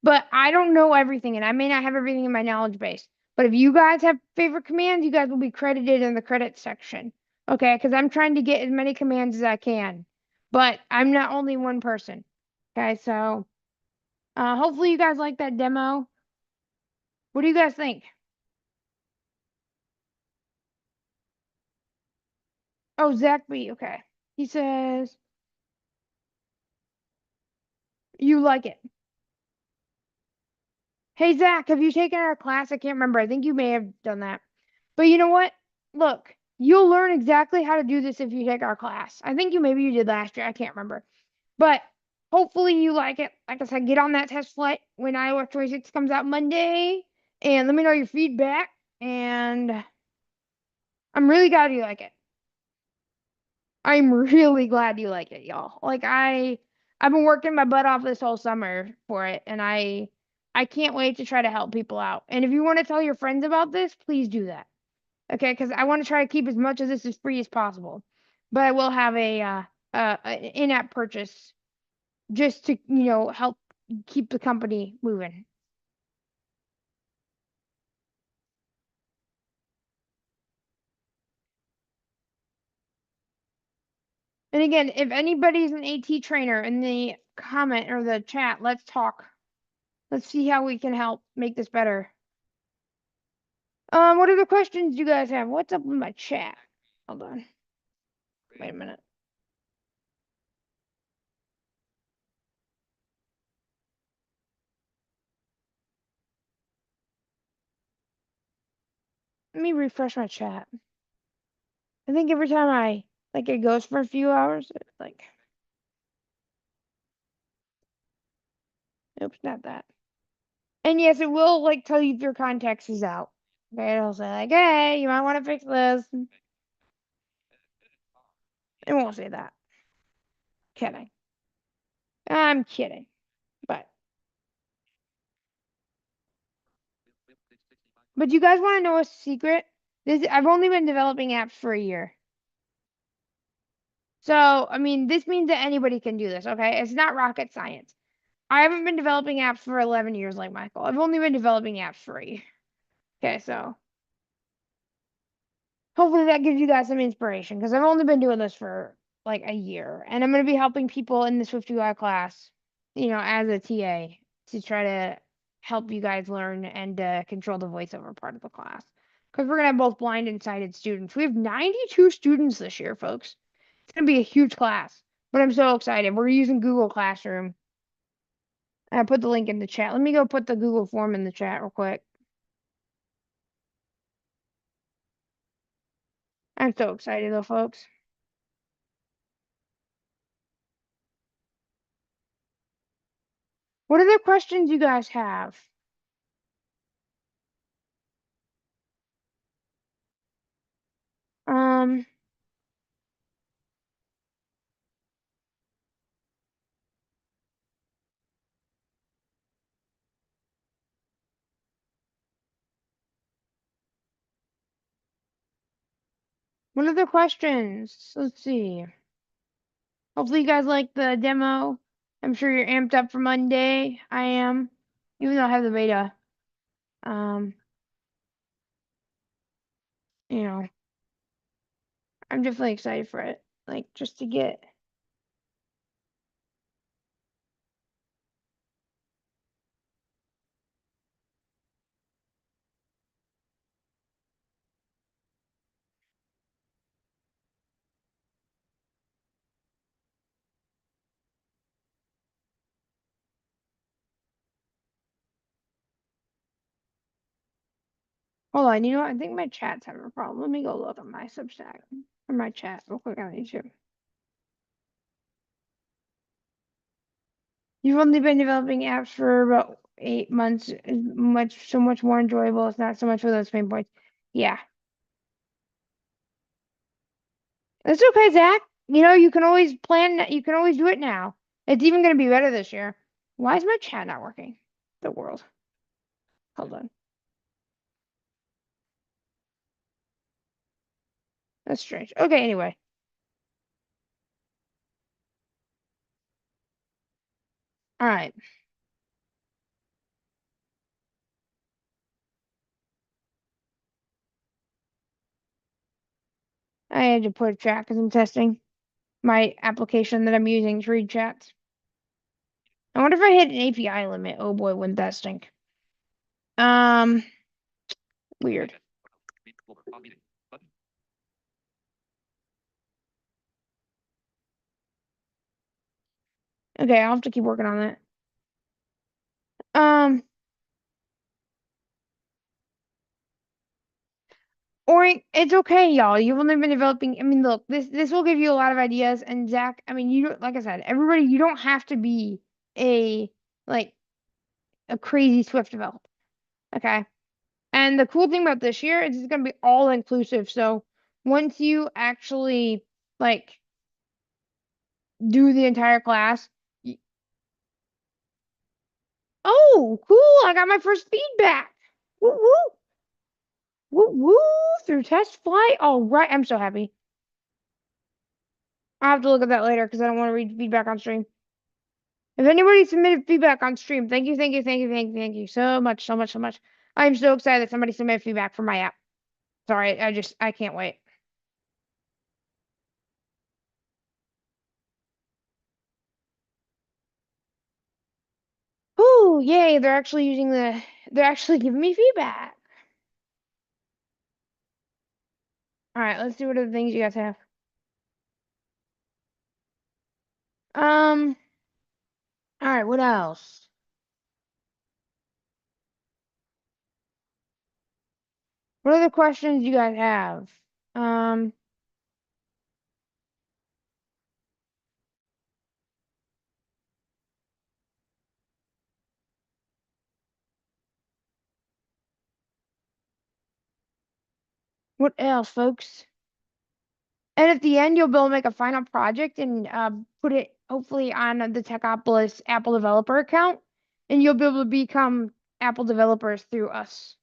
[SPEAKER 1] But I don't know everything, and I may not have everything in my knowledge base. But if you guys have favorite commands, you guys will be credited in the credits section. Okay, because I'm trying to get as many commands as I can. But I'm not only one person. Okay, so hopefully you guys like that demo. What do you guys think? Oh, Zach B. Okay. He says you like it. Hey, Zach, have you taken our class? I can't remember. I think you may have done that. But you know what? Look, you'll learn exactly how to do this if you take our class. I think maybe you did last year. I can't remember. But hopefully you like it. Like I said, get on that test flight when iOS 26 comes out Monday. And let me know your feedback. And I'm really glad you like it. I'm really glad you like it, y'all. Like I've been working my butt off this whole summer for it, and I can't wait to try to help people out. And if you want to tell your friends about this, please do that. Okay, because I want to try to keep as much of this as free as possible. But I will have an in-app purchase just to, help keep the company moving. And again, if anybody's an AT trainer in the comment or the chat, let's talk. Let's see how we can help make this better. What other questions do you guys have? What's up with my chat? Hold on. Wait a minute. Let me refresh my chat. I think every time it goes for a few hours, it's like, oops, not that. And yes, it will like tell you if your context is out. Okay, it'll say like, hey, you might want to fix this. It won't say that. Kidding. I'm kidding. But you guys want to know a secret? I've only been developing apps for a year. So, I mean, this means that anybody can do this, okay? It's not rocket science. I haven't been developing apps for 11 years like Michael. I've only been developing apps for a year. Okay, so hopefully that gives you guys some inspiration because I've only been doing this for like a year. And I'm going to be helping people in the Swift UI class, as a TA to try to help you guys learn and control the voiceover part of the class. Because we're going to have both blind and sighted students. We have 92 students this year, folks. It's going to be a huge class. But I'm so excited. We're using Google Classroom. I put the link in the chat. Let me go put the Google form in the chat real quick. I'm so excited though, folks. What other questions you guys have? Um, what other questions? Let's see. Hopefully you guys like the demo. I'm sure you're amped up for Monday. I am, even though I have the beta. Um, you know, I'm definitely excited for it. Like just to get. Hold on, you know what? I think my chat's having a problem. Let me go look at my Substack or my chat real quick on YouTube. You've only been developing apps for about 8 months. So much more enjoyable. It's not so much for those pain points. Yeah, it's okay, Zach. You can always plan. You can always do it now. It's even going to be better this year. Why is my chat not working? The world. Hold on. That's strange. Okay, anyway. All right. I had to put a chat because I'm testing my application that I'm using to read chats. I wonder if I hit an API limit. Oh boy, wouldn't that stink? Weird. Okay, I'll have to keep working on that. Or it's okay, y'all. You've only been developing. I mean, look, this will give you a lot of ideas. And Zach, I mean, like I said, everybody, you don't have to be a like a crazy Swift developer. Okay. And the cool thing about this year is it's gonna be all inclusive. So once you actually like do the entire class, oh, cool! I got my first feedback. Woo woo woo woo through test flight. All right, I'm so happy. I'll have to look at that later because I don't want to read feedback on stream. If anybody submitted feedback on stream, thank you, thank you, thank you, thank you, thank you so much, so much, so much. I'm so excited that somebody submitted feedback for my app. Sorry, I can't wait. Ooh, yay, they're actually giving me feedback. All right, let's see what other things you guys have. All right, what else? What other questions you guys have? Um, what else, folks? And at the end, you'll be able to make a final project and put it hopefully on the Techopolis Apple developer account, and you'll be able to become Apple developers through us.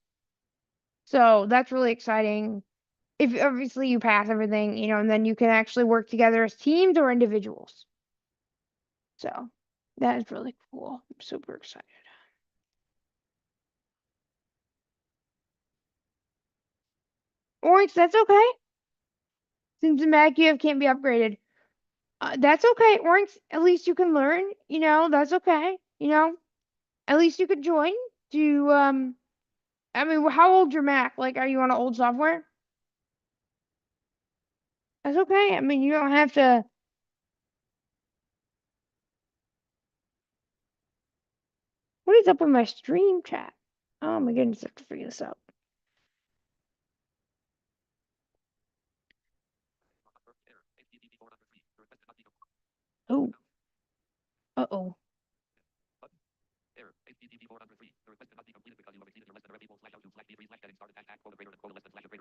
[SPEAKER 1] So that's really exciting. If obviously you pass everything, and then you can actually work together as teams or individuals. So that is really cool. I'm super excited. Orange, that's okay. Since the Mac you have can't be upgraded. That's okay, Orange. At least you can learn, that's okay. At least you could join to I mean, how old's your Mac? Like, are you on an old software? That's okay. I mean, you don't have to. What is up with my stream chat? Oh my goodness, I have to figure this out. Oh, uh-oh.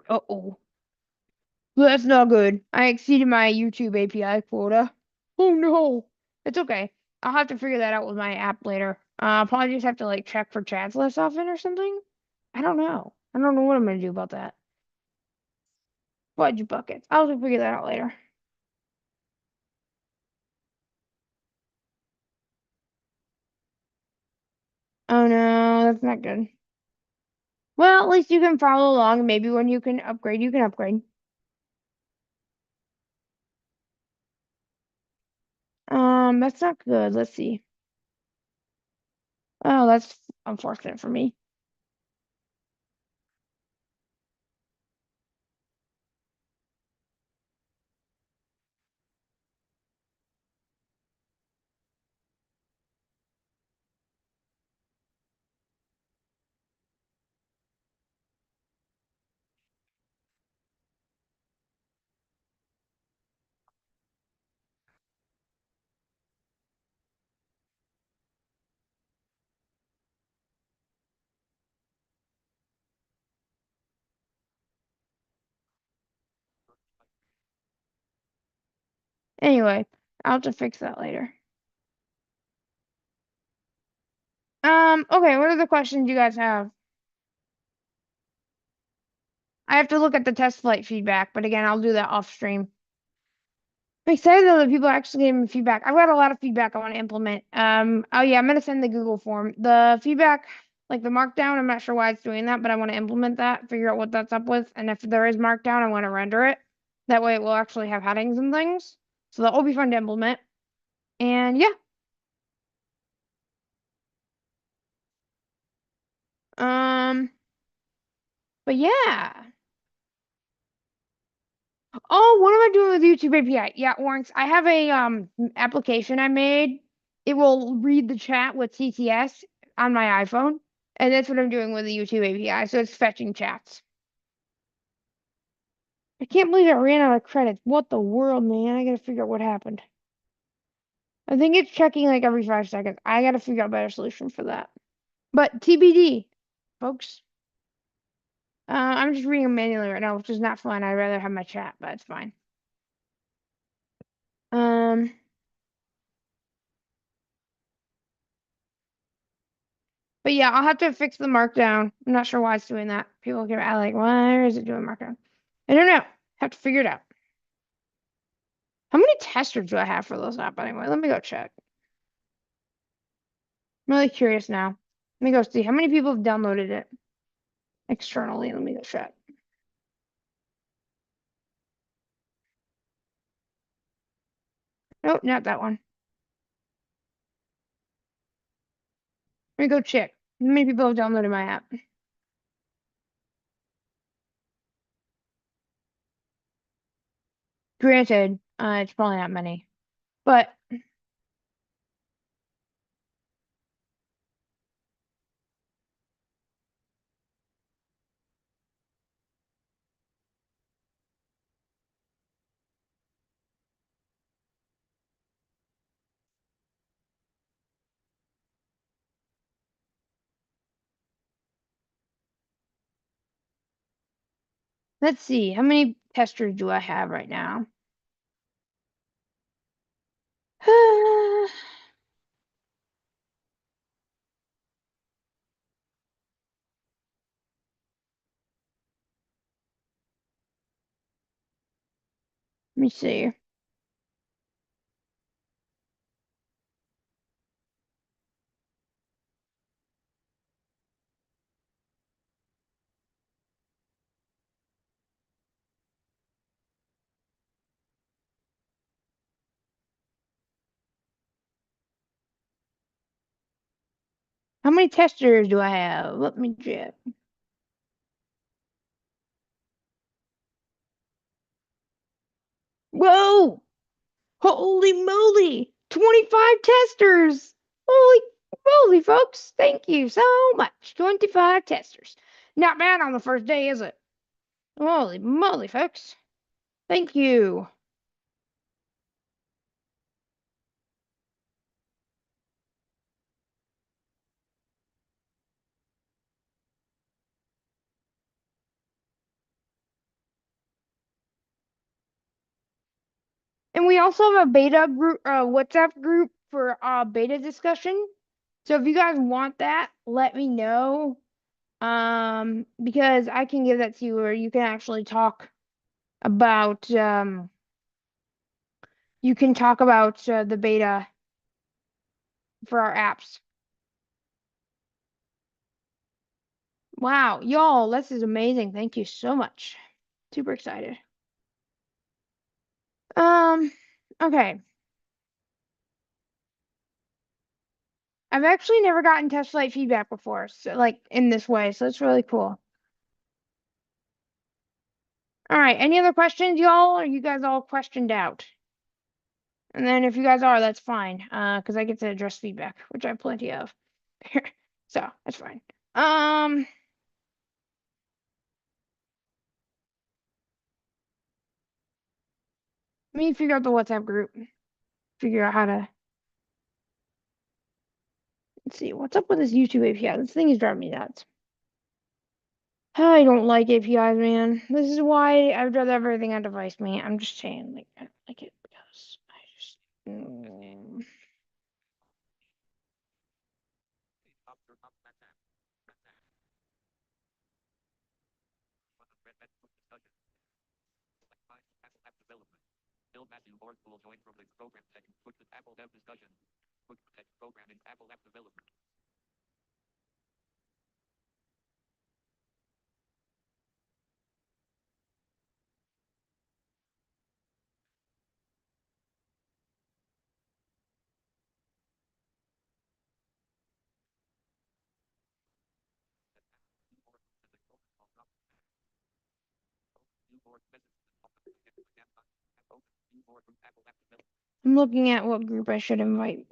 [SPEAKER 1] Uh-oh. That's not good. I exceeded my YouTube API quota. Oh no. It's okay. I'll have to figure that out with my app later. I'll probably just have to like check for chats less often or something. I don't know. I don't know what I'm gonna do about that. Fudge buckets. I'll have to figure that out later. Oh no, that's not good. Well, at least you can follow along. Maybe when you can upgrade, you can upgrade. That's not good. Let's see. Oh, that's unfortunate for me. Anyway, I'll have to fix that later. Okay, what are the questions you guys have? I have to look at the test flight feedback, but again, I'll do that off stream. I'm excited though that people actually gave me feedback. I've got a lot of feedback I want to implement. Oh yeah, I'm gonna send the Google form. The feedback, like the markdown, I'm not sure why it's doing that, but I want to implement that, figure out what that's up with, and if there is markdown, I want to render it. That way it will actually have headings and things. So that will be fun to implement. And yeah. Um, but yeah. Oh, what am I doing with YouTube API? Yeah, Warrants. I have a application I made. It will read the chat with CTS on my iPhone, and that's what I'm doing with the YouTube API. So it's fetching chats. I can't believe I ran out of credits. What the world, man? I gotta figure out what happened. I think it's checking like every 5 seconds. I gotta figure out a better solution for that. But TBD, folks. I'm just reading manually right now, which is not fun. I'd rather have my chat, but it's fine. Um. But yeah, I'll have to fix the markdown. I'm not sure why it's doing that. People get at like, why is it doing markdown? I don't know. Have to figure it out. How many testers do I have for those app anyway? Let me go check. I'm really curious now. Let me go see how many people have downloaded it externally. Let me go check. Nope, not that one. Let me go check. How many people have downloaded my app? Granted, it's probably not many, but Let's see. How many testers do I have right now? Let me see. How many testers do I have? Let me check. Whoa! Holy moly! 25 testers! Holy moly, folks! Thank you so much. 25 testers. Not bad on the first day, is it? Holy moly, folks. Thank you. And we also have a beta group, WhatsApp group for beta discussion. So if you guys want that, let me know. Because I can give that to you, or you can actually talk about the beta for our apps. Wow, y'all, this is amazing. Thank you so much. Super excited. Um, okay. I've actually never gotten test flight feedback before, so like in this way, so it's really cool. All right, any other questions, y'all? Are you guys all questioned out? And then if you guys are, that's fine. Because I get to address feedback, which I have plenty of. So that's fine. Let me figure out the WhatsApp group. Figure out how to let's see, what's up with this YouTube API? This thing is driving me nuts. I don't like APIs, man. This is why I would rather have everything on device, man. I'm just saying, like, I don't like it because I just.
[SPEAKER 2] Bill Matthew Board will join from the program tech. Put the Apple Dev discussion. Put tech programming Apple app development.
[SPEAKER 1] I'm looking at what group I should invite.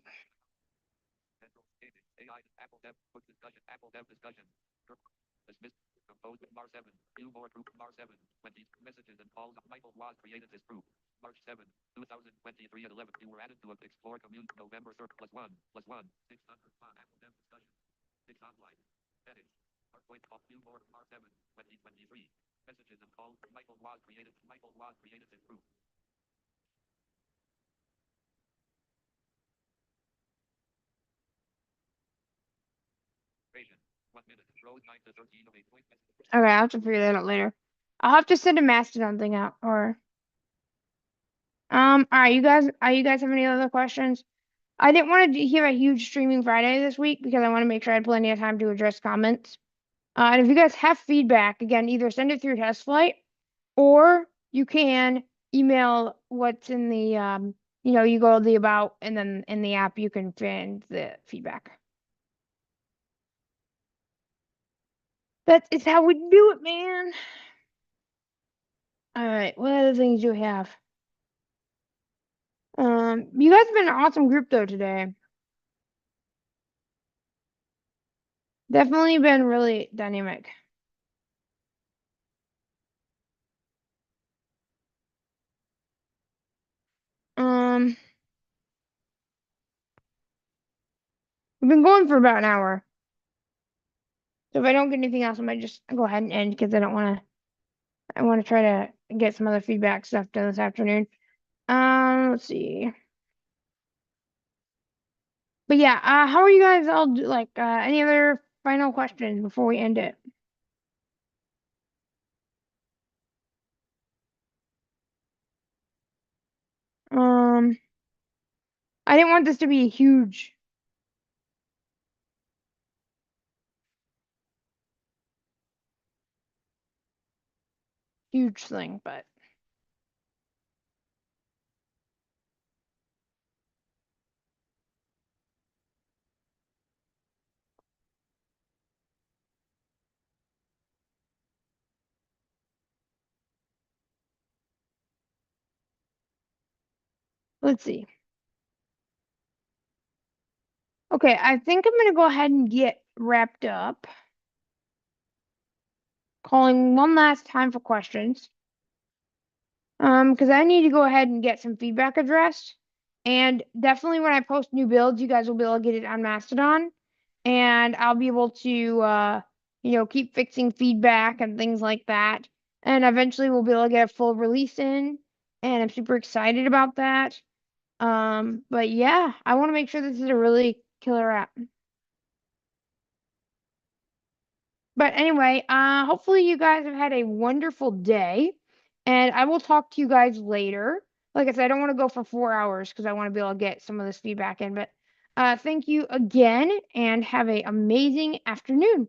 [SPEAKER 2] AI Apple Dev Book discussion. Apple Dev discussion. Dismissed. Composed with Mar 7. View more group Mar 7. 20 messages and calls. Michael was created this group. March 7, 2023 at 11. You were added to Explore Community November 3rd +1 +1 600 Apple Dev discussion. 6 online. Edit. Point off view more Mar 7 2023. Messages and calls. Michael was created. Michael was created this group. Duration. 1 minute. Rows 9 to 13 of 8 point message.
[SPEAKER 1] Okay, I'll have to figure that out later. I'll have to send a Mastodon thing out, or all right, you guys have any other questions? I didn't want to hear a huge streaming Friday this week because I want to make sure I had plenty of time to address comments. And if you guys have feedback, again, either send it through TestFlight or you can email what's in the you go to the about and then in the app you can find the feedback. That is how we do it, man. All right, what other things do we have? You guys have been an awesome group though today. Definitely been really dynamic. Um, we've been going for about an hour. So if I don't get anything else, I might just go ahead and end because I don't want to I want to try to get some other feedback stuff done this afternoon. Let's see. But yeah, how are you guys all like any other final questions before we end it? Um, I didn't want this to be a huge thing, but let's see. Okay, I think I'm gonna go ahead and get wrapped up. Calling one last time for questions. Because I need to go ahead and get some feedback addressed. And definitely when I post new builds, you guys will be able to get it on Mastodon. And I'll be able to keep fixing feedback and things like that. And eventually we'll be able to get a full release in. And I'm super excited about that. But yeah, I want to make sure this is a really killer app. But anyway, hopefully you guys have had a wonderful day, and I will talk to you guys later. Like I said, I don't want to go for 4 hours because I want to be able to get some of this feedback in. But thank you again, and have a amazing afternoon.